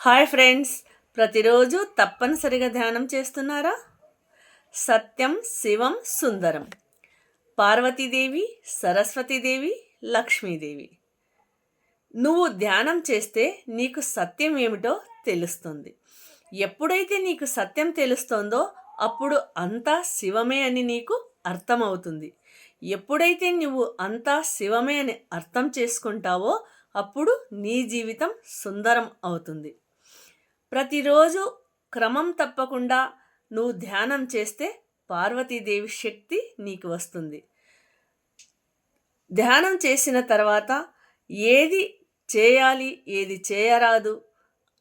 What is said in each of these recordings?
Hi friends, ప్రతిరోజు తప్పనిసరిగా ధ్యానం చేస్తున్నారా? సత్యం, శివం, సుందరం. పార్వతీదేవి, సరస్వతీదేవి, లక్ష్మీదేవి. నువ్వు ధ్యానం చేస్తే నీకు సత్యం ఏమిటో తెలుస్తుంది. ఎప్పుడైతే నీకు సత్యం తెలుస్తుందో అప్పుడు అంతా శివమే అని నీకు అర్థమవుతుంది. ఎప్పుడైతే నువ్వు అంతా శివమే అని అర్థం చేసుకుంటావో అప్పుడు నీ జీవితం సుందరం అవుతుంది. ప్రతిరోజు క్రమం తప్పకుండా నువ్వు ధ్యానం చేస్తే పార్వతీదేవి శక్తి నీకు వస్తుంది. ధ్యానం చేసిన తర్వాత ఏది చేయాలి, ఏది చేయరాదు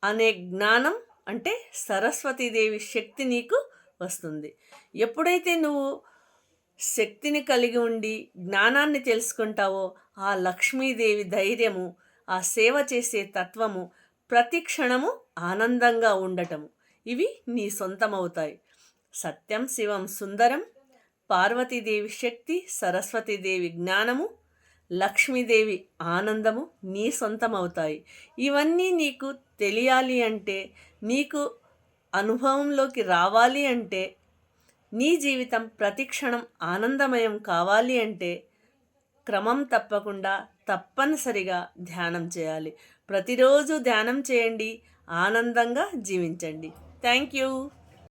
అనే జ్ఞానం అంటే సరస్వతీదేవి శక్తి నీకు వస్తుంది. ఎప్పుడైతే నువ్వు శక్తిని కలిగి ఉండి జ్ఞానాన్ని తెలుసుకుంటావో ఆ లక్ష్మీదేవి ధైర్యము, ఆ సేవ చేసే తత్వము, ప్రతి క్షణము ఆనందంగా ఉండటము ఇవి నీ సొంతమవుతాయి. సత్యం, శివం, సుందరం. పార్వతీదేవి శక్తి, సరస్వతీదేవి జ్ఞానము, లక్ష్మీదేవి ఆనందము నీ సొంతమవుతాయి. ఇవన్నీ నీకు తెలియాలి అంటే, నీకు అనుభవంలోకి రావాలి అంటే, నీ జీవితం ప్రతిక్షణం ఆనందమయం కావాలి అంటే క్రమం తప్పకుండా తప్పనిసరిగా ధ్యానం చేయాలి. ప్రతిరోజు ధ్యానం చేయండి, ఆనందంగా జీవించండి. Thank you.